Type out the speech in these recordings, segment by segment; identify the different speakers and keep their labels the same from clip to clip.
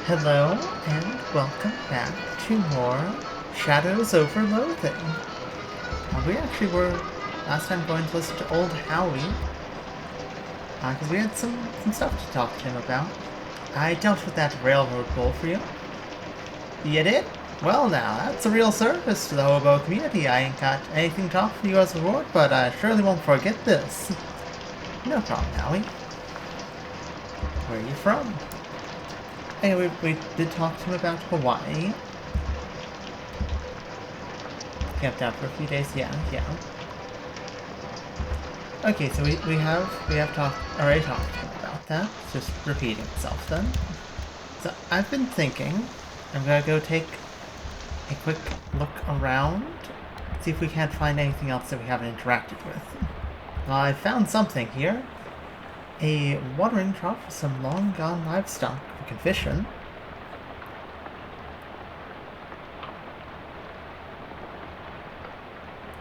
Speaker 1: Hello and welcome back to more Shadows over Loathing. We actually were last time going to listen to old Howie, because we had some stuff to talk to him about. I dealt with that railroad bull for you. You did? Well now, that's a real service to the hobo community. I ain't got anything to offer you as a reward, but I surely won't forget this. No problem, Howie. Where are you from? Anyway, we did talk to him about Hawaii. Camped out for a few days, yeah. Okay, so we have already talked to him about that. It's just repeating itself then. So I've been thinking I'm gonna go take a quick look around, see if we can't find anything else that we haven't interacted with. Well, I found something here. A watering trough with some long-gone livestock we can fish in.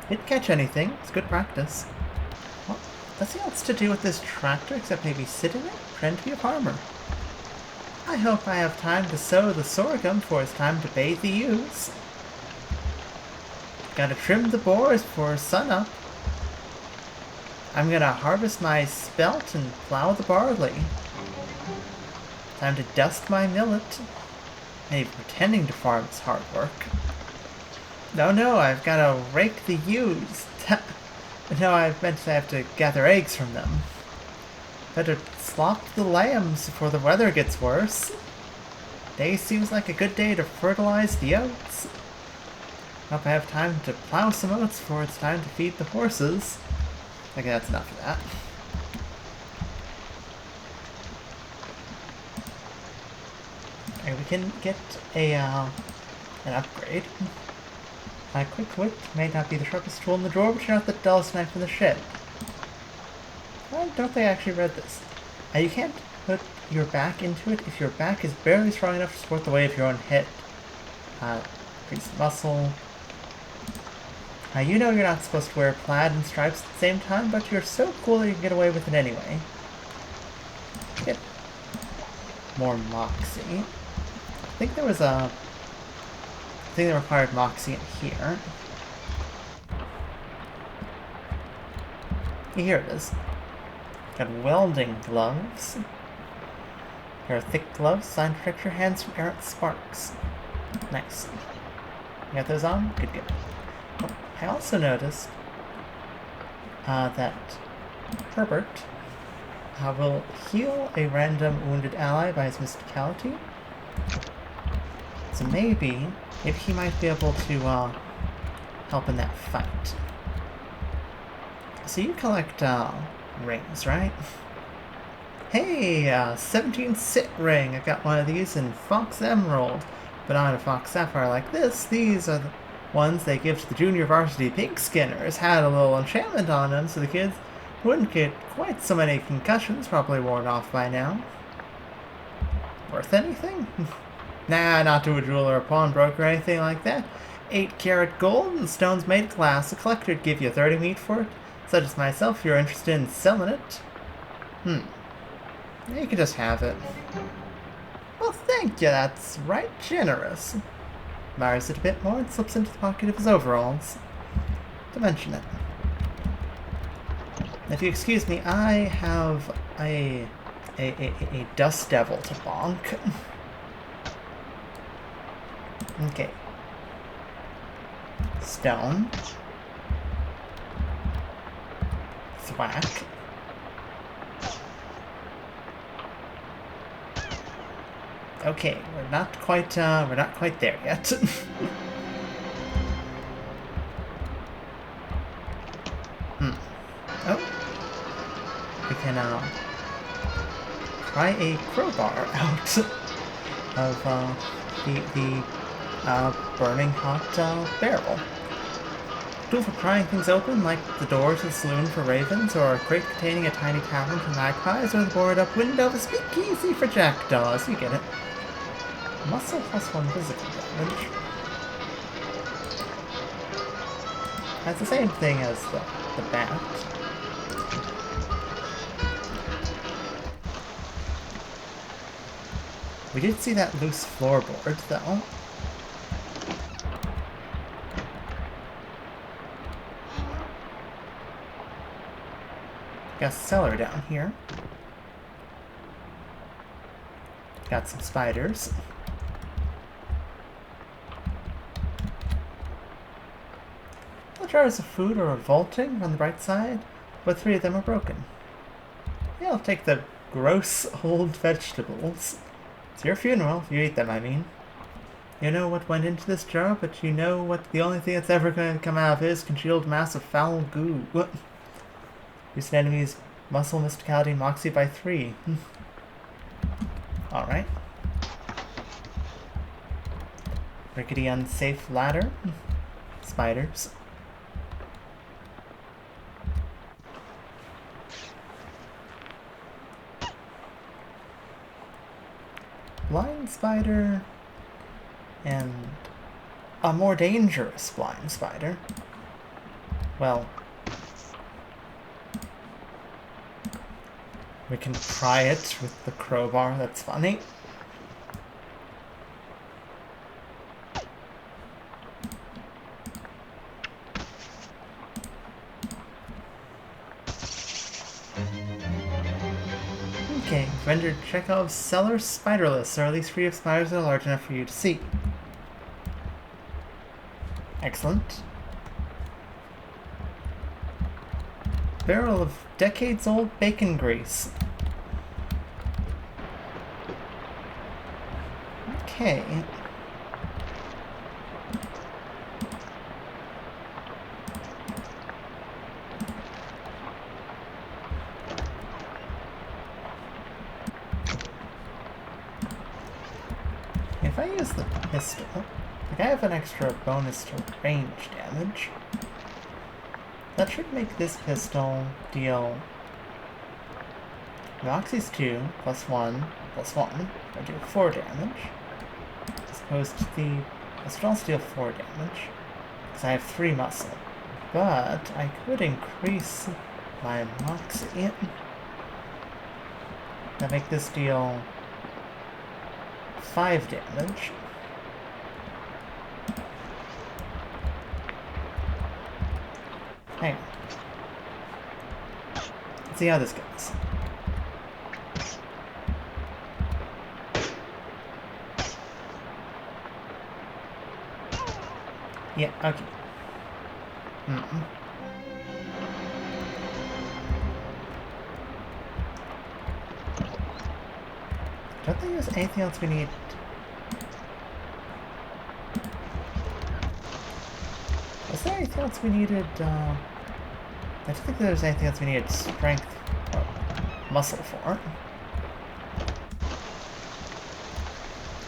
Speaker 1: Didn't catch anything. It's good practice. Well, nothing else to do with this tractor except maybe sit in it, pretend to be a farmer. I hope I have time to sow the sorghum before it's time to bathe the ewes. Gotta trim the boars before sunup. I'm gonna harvest my spelt and plow the barley. Time to dust my millet. Maybe pretending to farm is hard work. No, I've gotta rake the ewes. No, I meant I have to gather eggs from them. Better slop the lambs before the weather gets worse. Day seems like a good day to fertilize the oats. Hope I have time to plow some oats before it's time to feed the horses. Okay, that's enough of that. Okay, we can get an upgrade. My quick wit may not be the sharpest tool in the drawer, but you're not the dullest knife in the shed. I don't think I actually read this. You can't put your back into it if your back is barely strong enough to support the weight of your own head. Increase muscle. You know you're not supposed to wear plaid and stripes at the same time, but you're so cool that you can get away with it anyway. Get more moxie. I think there was a thing that required moxie in here. Here it is. Got welding gloves. Pair of thick gloves designed to protect your hands from errant sparks. Nice. You got those on? Good. Oh, I also noticed that Herbert will heal a random wounded ally by his mysticality. So maybe he might be able to help in that fight. So you collect rings, right? Hey, 17 sit ring. I got one of these in Fox Emerald, but not a Fox Sapphire like this. These are the ones they give to the junior varsity pig skinners. Had a little enchantment on them, so the kids wouldn't get quite so many concussions, probably worn off by now. Worth anything? Nah, not to a jeweler or pawnbroker or anything like that. 8-karat gold and stones made of glass. A collector'd give you 30 meat for it. Such as myself, if you're interested in selling it. You can just have it. Well, thank you, that's right generous. Admires it a bit more and slips into the pocket of his overalls. To mention it. If you excuse me, I have a dust devil to bonk. Okay. Stone. Thwack. Okay, we're not quite there yet. Oh. We can try a crowbar out of the burning hot barrel. Tool for prying things open, like the door to the saloon for ravens, or a crate containing a tiny tavern for magpies, or the boarded-up window of a speakeasy for jackdaws. You get it. Muscle plus 1 physical damage. That's the same thing as the bat. We did see that loose floorboard, though. Got a cellar down here. Got some spiders. No jars of food are revolting on the bright side, but 3 of them are broken. Yeah, I'll take the gross old vegetables. It's your funeral, if you eat them, I mean. You know what went into this jar, but you know what the only thing that's ever going to come out of it is congealed mass of foul goo. Recent enemies muscle, mysticality, moxie by 3. Alright. Rickety unsafe ladder. Spiders. Blind spider. And a more dangerous blind spider. Well, we can pry it with the crowbar, that's funny. Okay, rendered Chekhov's cellar spiderless, or at least free of spiders that are large enough for you to see. Excellent. Barrel of decades-old bacon grease. Okay. If I use the pistol, like I have an extra bonus to range damage. That should make this pistol deal Moxie's 2, +1, +1. I do 4 damage. As opposed to the... I should also deal 4 damage. Because I have 3 muscle. But I could increase my Moxie. That make this deal 5 damage. Hang on. Let's see how this goes. Yeah, okay. Don't think there's anything else we need. Was there anything else we needed, I don't think there's anything else we needed strength or muscle for.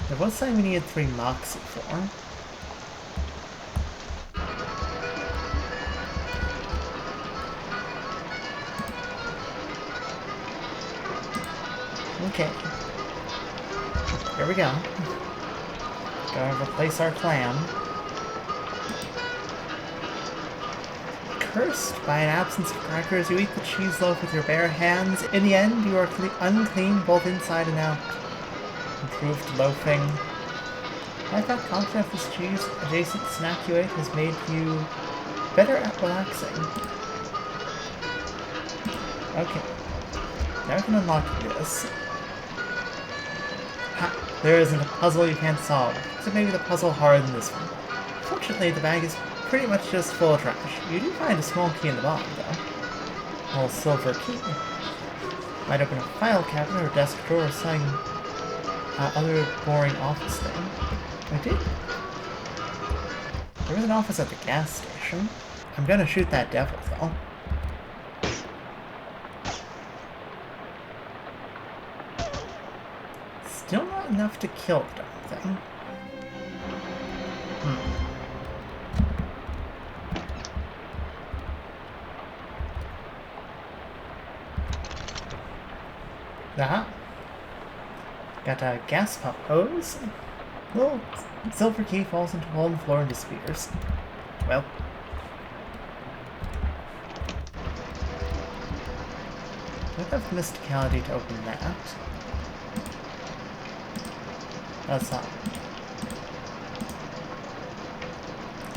Speaker 1: There was something we needed 3 moxie for. Okay. Here we go. Gotta replace our clam. Cursed by an absence of crackers, you eat the cheese loaf with your bare hands. In the end, you are unclean both inside and out. Improved loafing. I thought confident this cheese adjacent snack you ate has made you better at relaxing. Okay. Now we can unlock this. Ha! There isn't a puzzle you can't solve. So maybe the puzzle harder than this one. Fortunately, the bag is pretty much just full of trash. You do find a small key in the bottom, though. A little silver key. Might open a file cabinet or desk drawer or some other boring office thing. I did. There was an office at the gas station. I'm gonna shoot that devil, though. Still not enough to kill the darn thing. Aha. Got a gas pump hose. Little silver key falls into a hole in the floor and disappears. Well. I have mysticality to open that. That's not.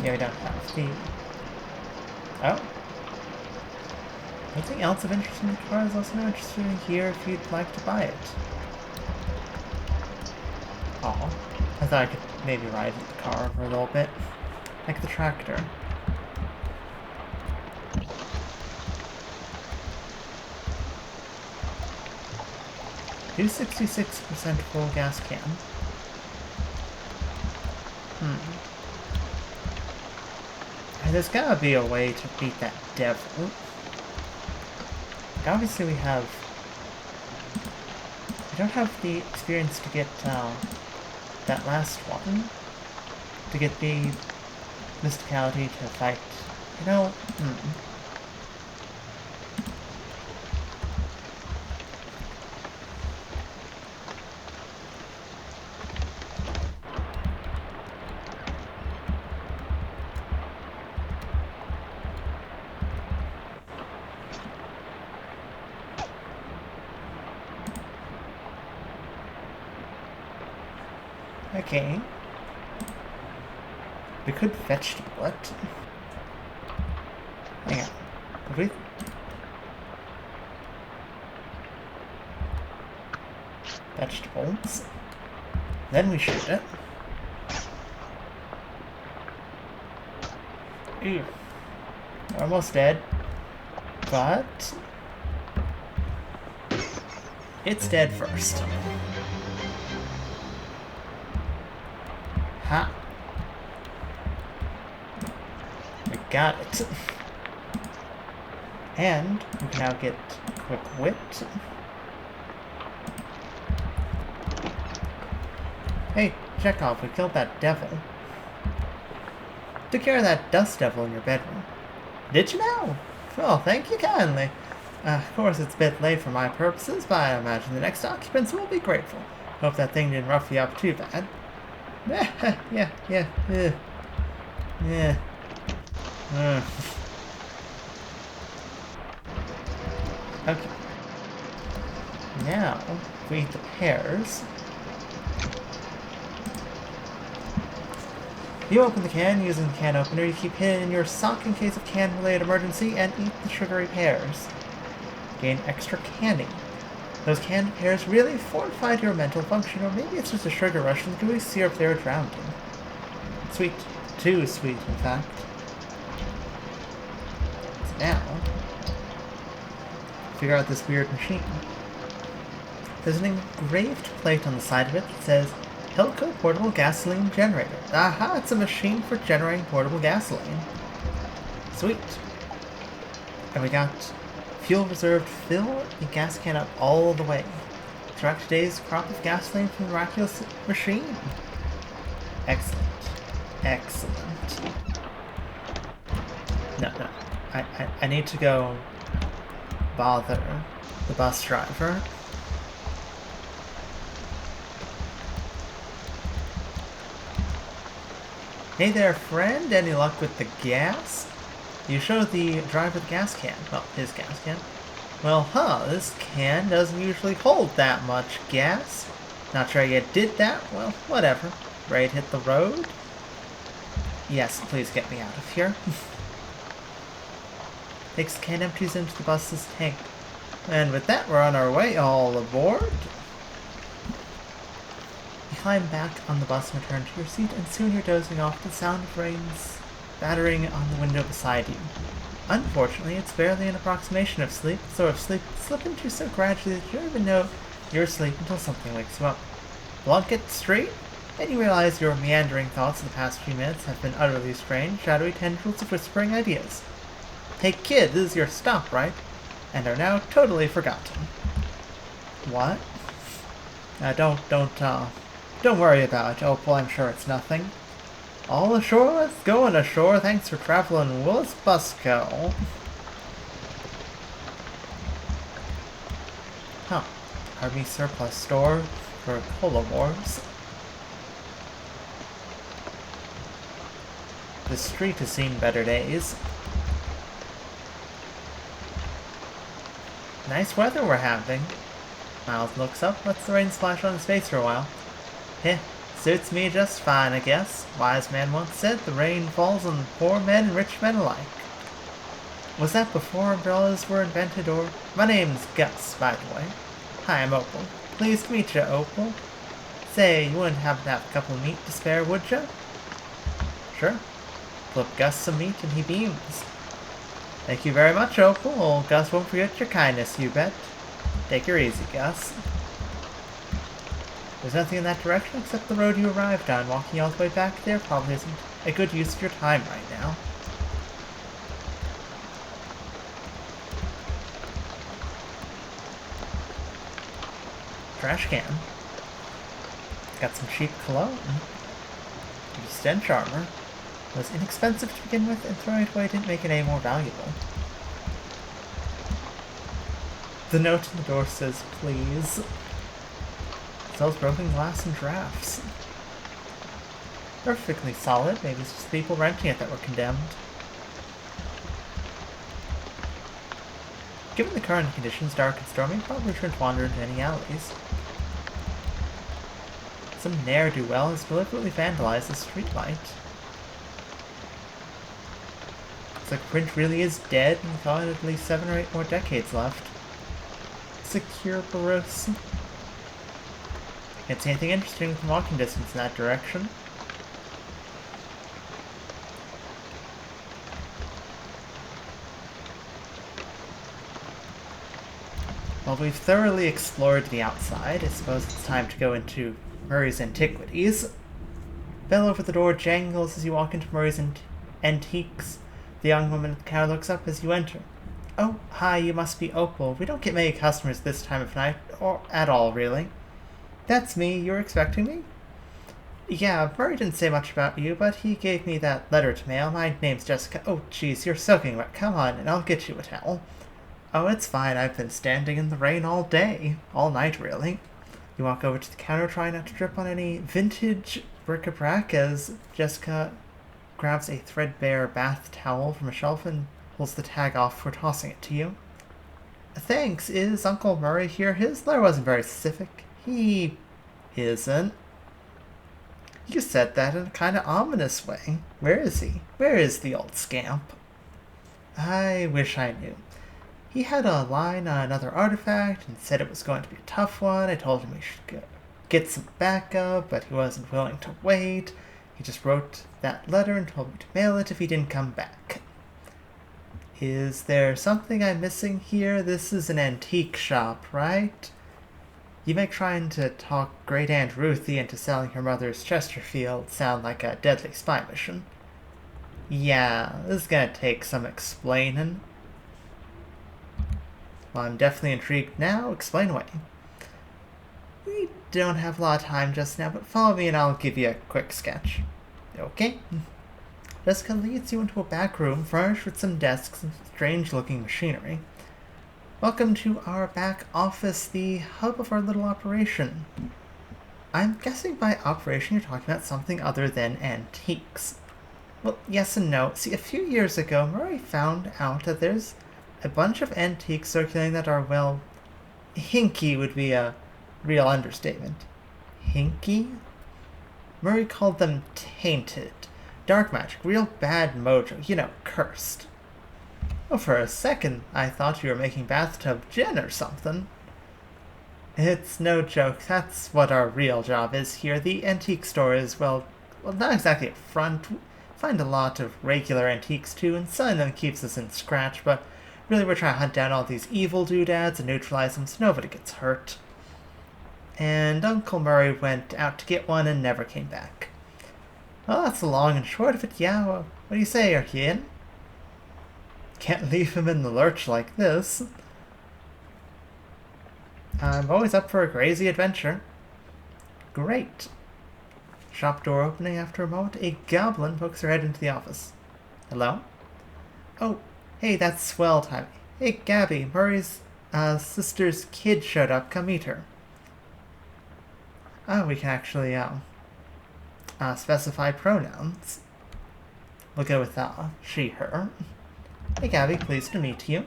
Speaker 1: Yeah, we don't have the. Oh. Anything else of interest in the car is also interested in here if you'd like to buy it. Oh. I thought I could maybe ride the car for a little bit. Like the tractor. Do 66% full gas can. There's gotta be a way to beat that devil. Obviously we don't have the experience to get that last one. To get the mysticality to fight. You know, okay. We could vegetable it. Hang on. Could we? Vegetables. Then we shoot it. Ew. Almost dead. But it's dead first. Ha! We got it. And we can now get quick wit. Hey, Chekhov, we killed that devil. Took care of that dust devil in your bedroom. Did you now? Well, thank you kindly. Of course, it's a bit late for my purposes, but I imagine the next occupants will be grateful. Hope that thing didn't rough you up too bad. Yeah. Okay. Now, if we eat the pears. You open the can using the can opener. You keep hidden in your sock in case of can-related emergency, and eat the sugary pears. Gain extra candy. Those canned pears really fortified your mental function, or maybe it's just a sugar rush from the gooey syrup they were drowned in. Sweet. Too sweet, in fact. So now, figure out this weird machine. There's an engraved plate on the side of it that says, Hilco Portable Gasoline Generator. Aha, it's a machine for generating portable gasoline. Sweet. And we got fuel reserved. Fill the gas can up all the way. Extract today's crop of gasoline from the miraculous machine. Excellent. Excellent. No. I need to go bother the bus driver. Hey there, friend. Any luck with the gas? You showed the driver the gas can. Well, his gas can. Well, this can doesn't usually hold that much gas. Not sure you did that? Well, whatever. Ready to hit the road? Yes, please get me out of here. Takes the can, empties into the bus's tank. And with that, we're on our way. All aboard. You climb back on the bus and return to your seat, and soon you're dozing off to the sound of rains battering on the window beside you. Unfortunately, it's barely an approximation of sleep, so if sleep slip into so gradually that you don't even know you're asleep until something wakes you up. Blanket straight, and you realize your meandering thoughts of the past few minutes have been utterly strange, shadowy tendrils of whispering ideas. Hey kid, this is your stop, right? And are now totally forgotten. What? Don't worry about it, Opal, I'm sure it's nothing. All ashore? Let's go on ashore. Thanks for traveling Willis Busco. Huh. Army surplus store for Cola Wars. The street has seen better days. Nice weather we're having. Miles looks up, lets the rain splash on his face for a while. Heh, Suits me just fine, I guess. Wise man once said the rain falls on poor men and rich men alike. Was that before umbrellas were invented, or... My name's Gus, by the way. Hi, I'm Opal. Pleased to meet you, Opal. Say, you wouldn't happen to have a couple of meat to spare, would you? Sure. Flip Gus some meat and he beams. Thank you very much, Opal. Old Gus won't forget your kindness, you bet. Take her easy, Gus. There's nothing in that direction except the road you arrived on. Walking all the way back there probably isn't a good use of your time right now. Trash can. Got some cheap cologne. Stench armor. It was inexpensive to begin with, and throwing it away didn't make it any more valuable. The note on the door says, please. Sells broken glass and drafts. Perfectly solid. Maybe it's just people renting it that were condemned. Given the current conditions, dark and stormy, probably shouldn't wander into any alleys. Some ne'er-do-well has deliberately vandalized the streetlight. Looks like print really is dead, and thought at least 7 or 8 more decades left. Secure Barros. Can't see anything interesting from walking distance in that direction. Well, we've thoroughly explored the outside. I suppose it's time to go into Murray's Antiquities. Bell over the door jangles as you walk into Murray's Antiques. The young woman at the counter looks up as you enter. Oh, hi, you must be Opal. We don't get many customers this time of night, or at all, really. That's me. You were expecting me? Yeah, Murray didn't say much about you, but he gave me that letter to mail. My name's Jessica. Oh, jeez, you're soaking wet. Come on, and I'll get you a towel. Oh, it's fine. I've been standing in the rain all day. All night, really. You walk over to the counter, trying not to drip on any vintage bric-a-brac as Jessica grabs a threadbare bath towel from a shelf and pulls the tag off before tossing it to you. Thanks. Is Uncle Murray here? His letter wasn't very specific. He isn't. You said that in a kind of ominous way. Where is he? Where is the old scamp? I wish I knew. He had a line on another artifact and said it was going to be a tough one. I told him we should get some backup, but he wasn't willing to wait. He just wrote that letter and told me to mail it if he didn't come back. Is there something I'm missing here? This is an antique shop, right? You make trying to talk Great Aunt Ruthie into selling her mother's Chesterfield sound like a deadly spy mission. Yeah, this is gonna take some explaining. Well, I'm definitely intrigued now. Explain away. We don't have a lot of time just now, but follow me and I'll give you a quick sketch. Okay. Jessica leads you into a back room furnished with some desks and strange-looking machinery. Welcome to our back office, the hub of our little operation. I'm guessing by operation you're talking about something other than antiques. Well, yes and no. See, a few years ago, Murray found out that there's a bunch of antiques circulating that are, well, hinky would be a real understatement. Hinky? Murray called them tainted. Dark magic, real bad mojo, you know, cursed. Well, for a second, I thought you were making bathtub gin or something. It's no joke. That's what our real job is here. The antique store is, well, not exactly a front. We find a lot of regular antiques, too, and some of them keeps us in scratch, but really we're trying to hunt down all these evil doodads and neutralize them so nobody gets hurt. And Uncle Murray went out to get one and never came back. Well, that's the long and short of it, yeah. Well, what do you say, are you in? Can't leave him in the lurch like this. I'm always up for a crazy adventure. Great. Shop door opening after a moment, a goblin pokes her head into the office. Hello? Oh, hey, that's swell time. Hey, Gabby, Murray's sister's kid showed up. Come meet her. Oh, we can actually specify pronouns. We'll go with she, her. Hey Gabby, pleased to meet you.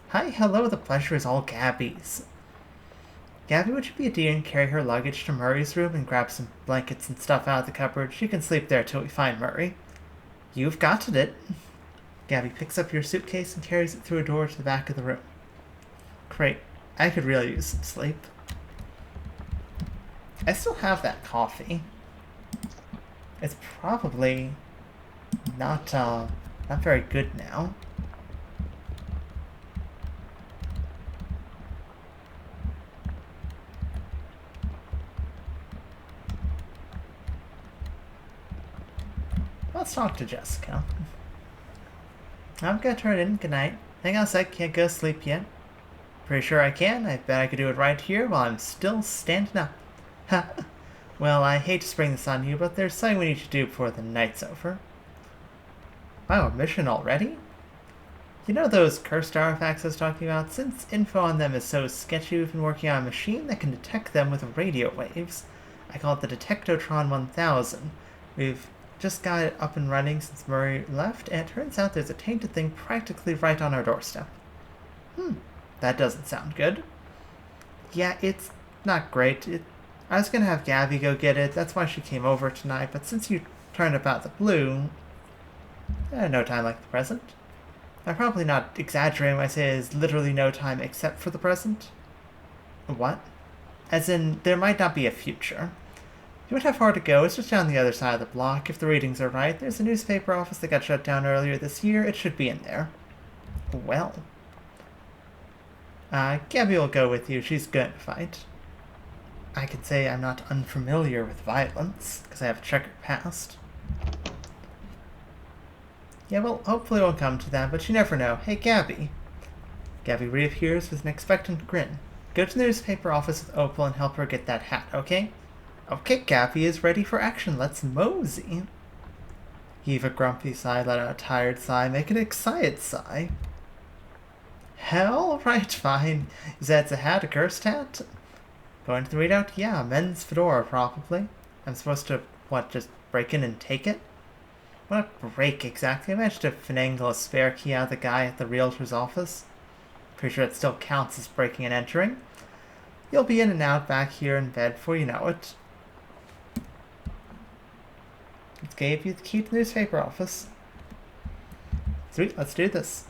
Speaker 1: Hi, hello, the pleasure is all Gabby's. Gabby, would you be a dear and carry her luggage to Murray's room and grab some blankets and stuff out of the cupboard? She can sleep there till we find Murray. You've got it. Gabby picks up your suitcase and carries it through a door to the back of the room. Great. I could really use some sleep. I still have that coffee. It's probably not very good now. Let's talk to Jessica. I'm gonna turn in. Good night. Hang on a sec, can't go to sleep yet. Pretty sure I can. I bet I could do it right here while I'm still standing up. Ha! Well, I hate to spring this on you, but there's something we need to do before the night's over. Wow, a mission already? You know those cursed artifacts I was talking about? Since info on them is so sketchy, we've been working on a machine that can detect them with radio waves. I call it the Detectotron 1000. We've just got it up and running since Murray left, and it turns out there's a tainted thing practically right on our doorstep. That doesn't sound good. Yeah, it's not great. I was gonna have Gabby go get it, that's why she came over tonight, but since you turned up out the blue, no time like the present. I'm probably not exaggerating when I say there's literally no time except for the present. What? As in, there might not be a future. You won't have far to go, it's just down the other side of the block. If the readings are right, there's a newspaper office that got shut down earlier this year. It should be in there. Well. Gabby will go with you. She's good at fight. I could say I'm not unfamiliar with violence, because I have a checkered past. Yeah, well, hopefully it won't come to that, but you never know. Hey, Gabby. Gabby reappears with an expectant grin. Go to the newspaper office with Opal and help her get that hat, okay? Okay, Gabby is ready for action. Let's mosey. Heave a grumpy sigh, let out a tired sigh, make an excited sigh. Hell, right, fine. Is that a hat, a cursed hat? Going to the readout? Yeah, men's fedora, probably. I'm supposed to, what, just break in and take it? What a break, exactly. I managed to finagle a spare key out of the guy at the realtor's office. Pretty sure it still counts as breaking and entering. You'll be in and out back here in bed before you know it. It gave you the key to the newspaper office. Sweet, let's do this.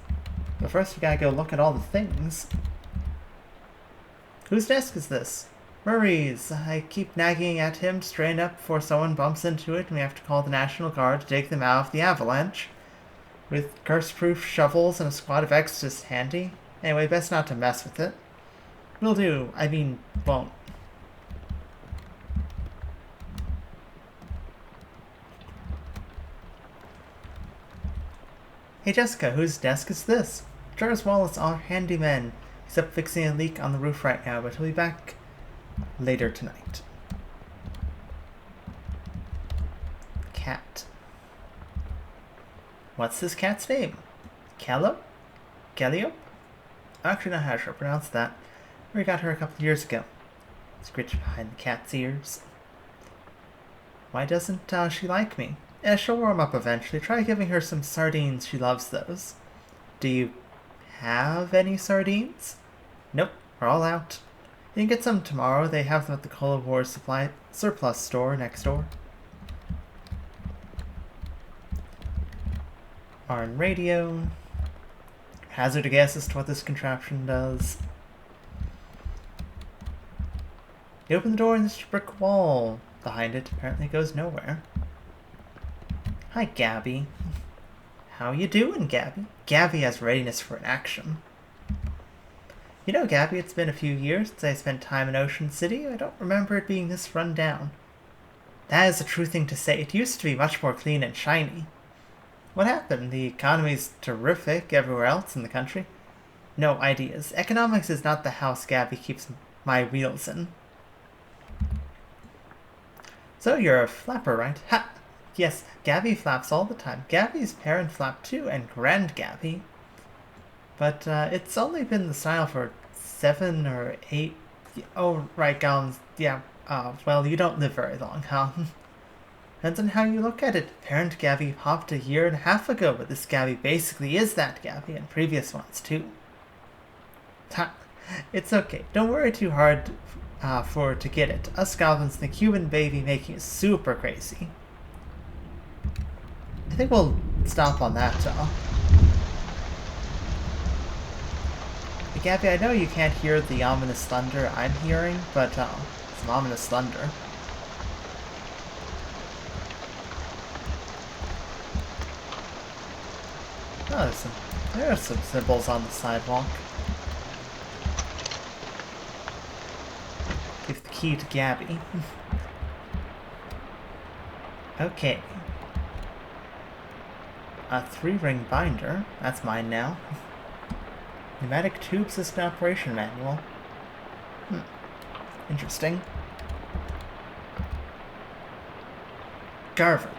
Speaker 1: But first we gotta go look at all the things. Whose desk is this? Murray's. I keep nagging at him to straighten up before someone bumps into it and we have to call the National Guard to dig them out of the avalanche. With curse-proof shovels and a squad of extras handy. Anyway, best not to mess with it. Will do. I mean, won't. Hey Jessica, whose desk is this? Jarvis Wallace, our handyman. He's up fixing a leak on the roof right now, but he'll be back later tonight. Cat. What's this cat's name? Caleb? Calliope? I actually not how to pronounce that. We got her a couple years ago. Scritch behind the cat's ears. Why doesn't she like me? Yeah, she'll warm up eventually. Try giving her some sardines. She loves those. Do you have any sardines? Nope, we're all out. You can get some tomorrow. They have them at the Cola Wars Supply Surplus store next door. Arn radio. Hazard a guess as to what this contraption does. You open the door and this brick wall behind it apparently goes nowhere. Hi, Gabby. How you doing, Gabby? Gabby has readiness for an action. You know, Gabby, it's been a few years since I spent time in Ocean City. I don't remember it being this run down. That is a true thing to say. It used to be much more clean and shiny. What happened? The economy's terrific everywhere else in the country. No ideas. Economics is not the house Gabby keeps my wheels in. So you're a flapper, right? Ha! Yes, Gabby flaps all the time. Gabby's parent flapped too, and Grand Gabby. But it's only been the style for 7 or 8... Oh, right, gowns. Yeah, well, you don't live very long, huh? Depends on how you look at it. Parent Gabby popped a year and a half ago, but this Gabby basically is that Gabby, and previous ones too. Ha! It's okay. Don't worry too hard to get it. Us goblins think human baby making is super crazy. I think we'll stop on that, though. Gabby, I know you can't hear the ominous thunder I'm hearing, but some ominous thunder. Oh, there are some symbols on the sidewalk. Give the key to Gabby. Okay. A 3-ring binder. That's mine now. Pneumatic tube system operation manual. Interesting. Garver.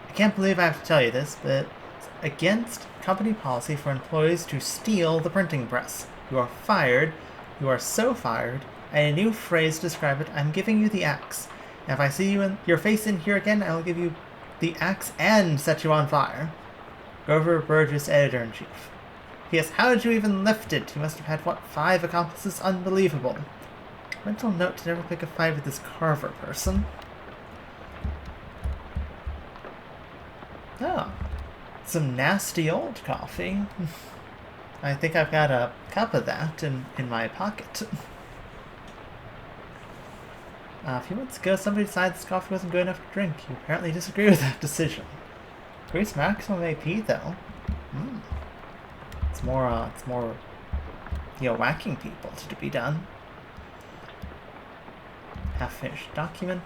Speaker 1: I can't believe I have to tell you this, but it's against company policy for employees to steal the printing press. You are fired. You are so fired. And a new phrase to describe it, I'm giving you the axe. And if I see your face in here again, I will give you the axe and set you on fire. Grover Burgess, Editor-in-Chief. P.S. How did you even lift it? You must have had, what, 5 accomplices? Unbelievable. Mental note to never pick a fight with this Carver person. Oh. Some nasty old coffee. I think I've got a cup of that in my pocket. A few months ago, somebody decided this coffee wasn't good enough to drink. You apparently disagree with that decision. Increase maximum AP, though. It's more, whacking people to be done. Half-finished document.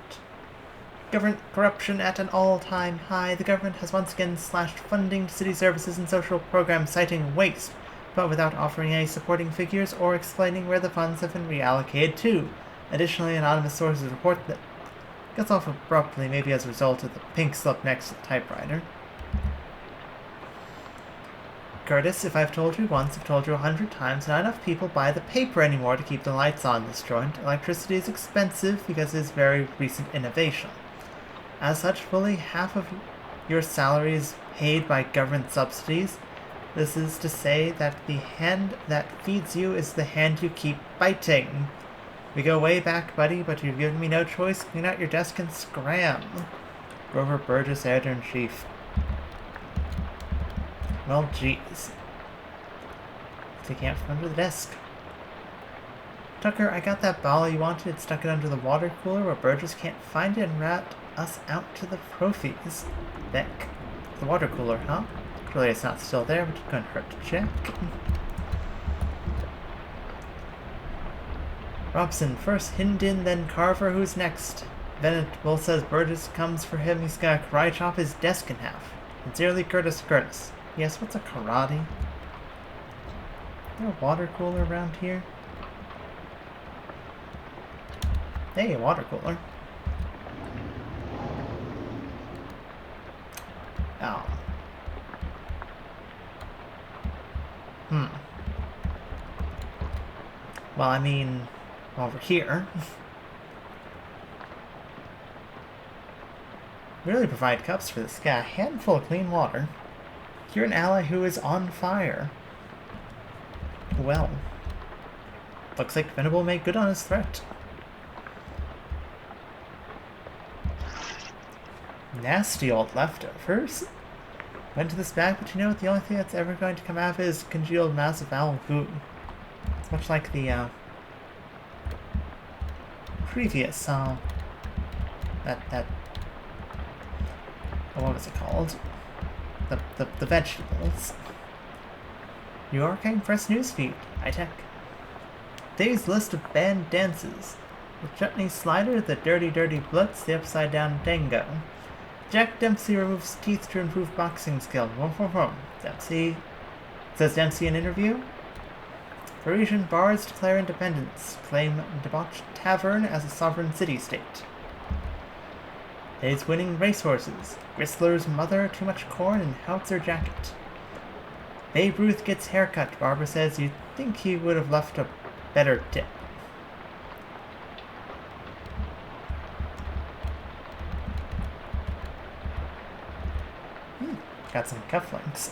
Speaker 1: Government corruption at an all-time high. The government has once again slashed funding to city services and social programs, citing waste, but without offering any supporting figures or explaining where the funds have been reallocated to. Additionally, anonymous sources report that it gets off abruptly, maybe as a result of the pink slip next to the typewriter. Curtis, if I've told you once, I've told you 100 times, not enough people buy the paper anymore to keep the lights on this joint. Electricity is expensive because it is very recent innovation. As such, fully half of your salary is paid by government subsidies. This is to say that the hand that feeds you is the hand you keep biting. We go way back, buddy, but you've given me no choice. Clean out your desk and scram. Grover Burgess, Editor-in-Chief. Well, jeez. Taking out from under the desk. Tucker, I got that bottle you wanted. Stuck it under the water cooler where Burgess can't find it and rat us out to the trophies. Beck. The water cooler, huh? Clearly it's not still there, but it couldn't hurt to check. Robson, first Hindin, then Carver, who's next? Bennett Bull says Burgess comes for him, he's gonna karate chop his desk in half. Sincerely, Curtis. Yes, what's a karate? Is there a water cooler around here? Hey, a water cooler. Oh. Well, I mean, over here. Really provide cups for this guy. A handful of clean water. You're an ally who is on fire. Well. Looks like Venable made good on his threat. Nasty old leftovers. Went to this bag, but you know what? The only thing that's ever going to come out of it is congealed mass of foul food. It's much like the, previous, what was it called? The vegetables. New York Press Newsfeed. High-tech. Today's list of banned dances. The chutney slider, the dirty blitz, the upside-down tango. Jack Dempsey removes teeth to improve boxing skill. Dempsey. Says Dempsey in interview. Parisian bars declare independence. Claim debauched tavern as a sovereign city-state. Today's winning racehorses. Gristler's mother, too much corn, and howitzer jacket. Babe Ruth gets haircut. Barbara says you'd think he would have left a better tip. Got some cufflinks.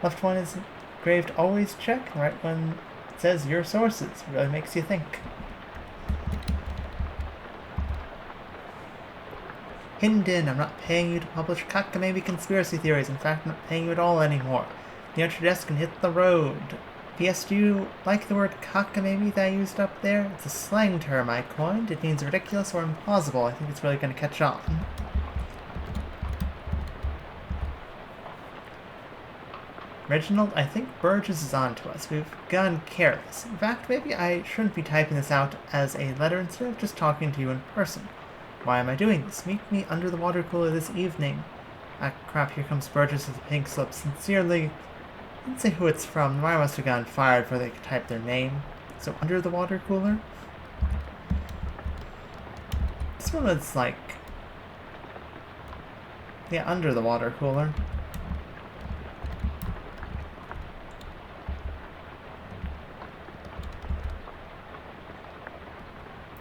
Speaker 1: Left one is engraved always check. Right one says your sources. Really makes you think. pinned in. I'm not paying you to publish cockamamie conspiracy theories. In fact, I'm not paying you at all anymore. Get out your desk and hit the road. P.S. Do you like the word cockamamie that I used up there? It's a slang term I coined. It means ridiculous or implausible. I think it's really going to catch on. Reginald, I think Burgess is on to us. We've gone careless. In fact, maybe I shouldn't be typing this out as a letter instead of just talking to you in person. Why am I doing this? Meet me under the water cooler this evening. Ah, crap, here comes Burgess with a pink slip. Sincerely, I didn't say who it's from. The wire must have gotten fired before they could type their name. So, under the water cooler? This one was like... yeah, under the water cooler.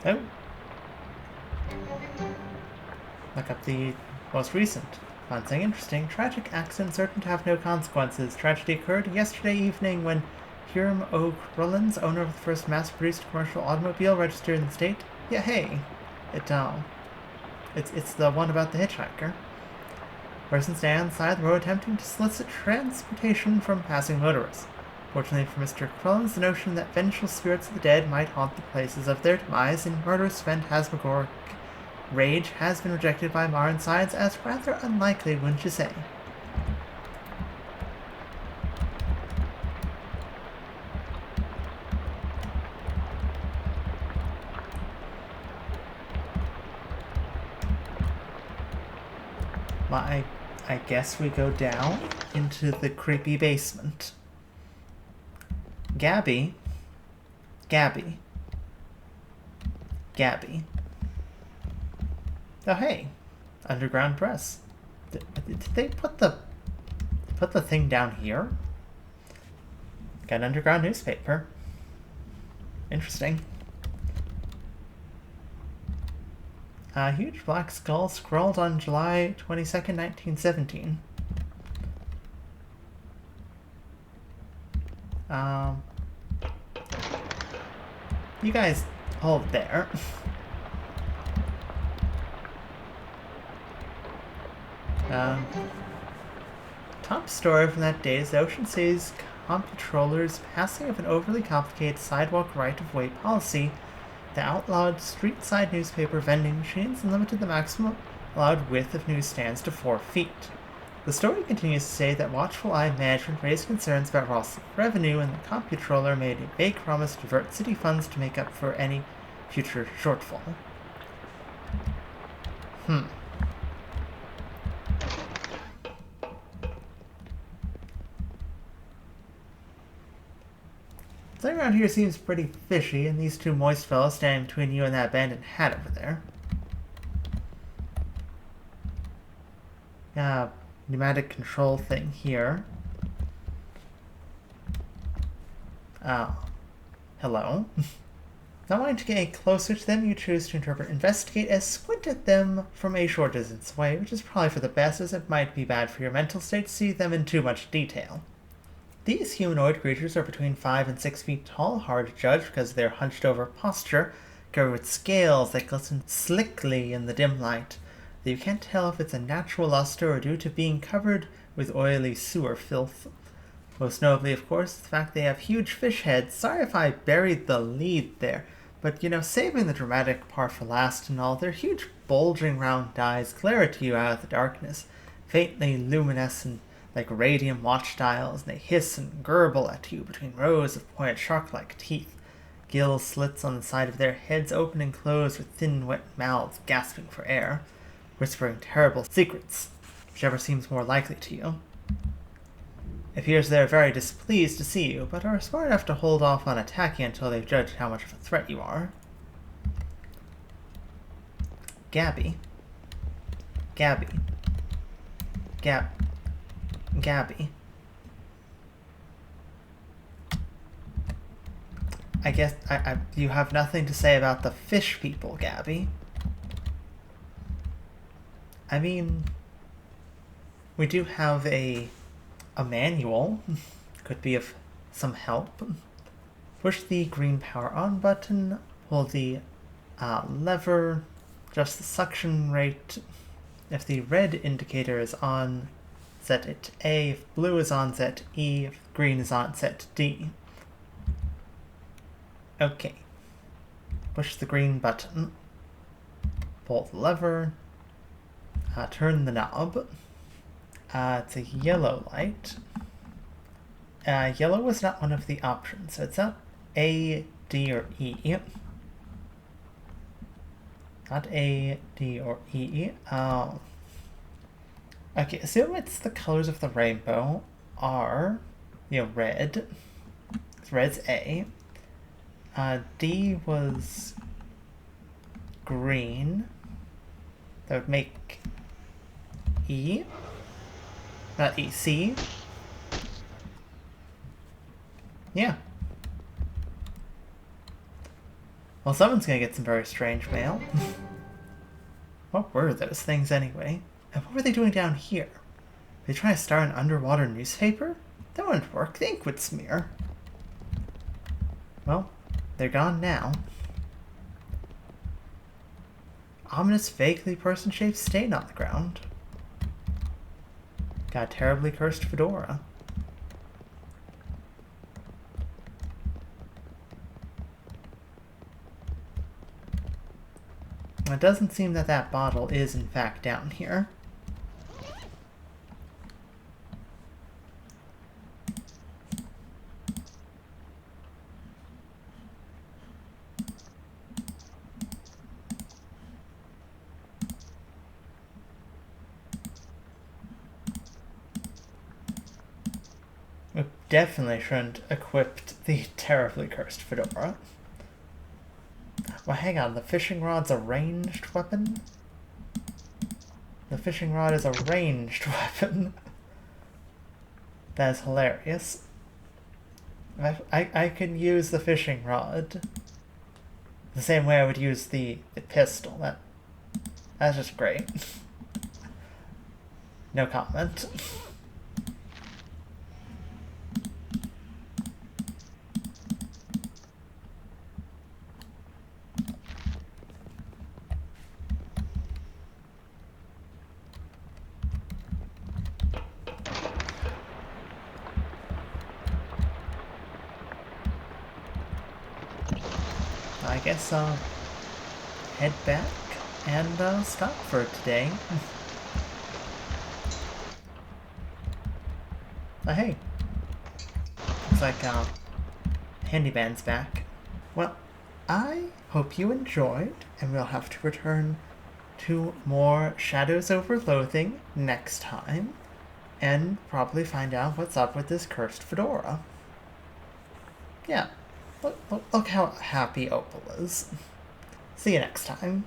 Speaker 1: Oh. Look up the most recent. Found something interesting. Tragic accident certain to have no consequences. Tragedy occurred yesterday evening when Hiram O. Crullins, owner of the first mass-produced commercial automobile registered in the state. Yeah, hey. It's the one about the hitchhiker. Person stands on the side of the road attempting to solicit transportation from passing motorists. Fortunately for Mr. Crullins, the notion that vengeful spirits of the dead might haunt the places of their demise in murderous phantasmagoric rage has been rejected by modern science as rather unlikely, wouldn't you say? Well, I guess we go down into the creepy basement. Gabby. Oh hey, underground press. Did they put the thing down here? Got an underground newspaper. Interesting. A huge black skull scrawled on July 22nd, 1917. You guys hold there. Top story from that day is the Ocean City's comptroller's passing of an overly complicated sidewalk right-of-way policy that outlawed street-side newspaper vending machines and limited the maximum allowed width of newsstands to 4 feet. The story continues to say that watchful eye management raised concerns about loss of revenue, and the comptroller made a vague promise to divert city funds to make up for any future shortfall. Something around here seems pretty fishy, and these two moist fellows standing between you and that abandoned hat over there. Pneumatic control thing here. Hello. Not wanting to get closer to them, you choose to investigate as squint at them from a short distance away, which is probably for the best, as it might be bad for your mental state to see them in too much detail. These humanoid creatures are between 5 and 6 feet tall, hard to judge because of their hunched-over posture, covered with scales that glisten slickly in the dim light, though you can't tell if it's a natural luster or due to being covered with oily sewer filth. Most notably, of course, the fact they have huge fish heads. Sorry if I buried the lead there, but, saving the dramatic part for last and all, their huge bulging round eyes glare at you out of the darkness, faintly luminescent like radium watch dials, and they hiss and gurgle at you between rows of pointed shark-like teeth, gill slits on the side of their heads open and close with thin, wet mouths gasping for air, whispering terrible secrets, whichever seems more likely to you. It appears they are very displeased to see you, but are smart enough to hold off on attacking until they've judged how much of a threat you are. Gabby. I guess you have nothing to say about the fish people, Gabby. I mean, we do have a manual. Could be of some help. Push the green power on button, hold the lever, adjust the suction rate. If the red indicator is on, set it to A. If blue is on, set to E. If green is on, set to D. Okay. Push the green button. Pull the lever. Turn the knob. It's a yellow light. Yellow was not one of the options, so it's not A, D, or E. Not A, D, or E. Oh. Okay, assume it's the colors of the rainbow are, red. Red's A. D was green. That would make E. Not E, C. Yeah. Well, someone's gonna get some very strange mail. What were those things anyway? And what were they doing down here? They trying to start an underwater newspaper? That wouldn't work. The ink would smear. Well, they're gone now. Ominous, vaguely person-shaped stain on the ground. Got a terribly cursed fedora. It doesn't seem that that bottle is in fact down here. We definitely shouldn't equipped the terribly cursed fedora. Well, hang on, the fishing rod's a ranged weapon? The fishing rod is a ranged weapon. That is hilarious. I can use the fishing rod the same way I would use the pistol. That's just great. No comment. I guess I'll head back and stop for today. Oh, hey. Looks like Handyman's back. Well, I hope you enjoyed, and we'll have to return to more Shadows over Loathing next time, and probably find out what's up with this cursed fedora. Yeah. Look how happy Opal is. See you next time.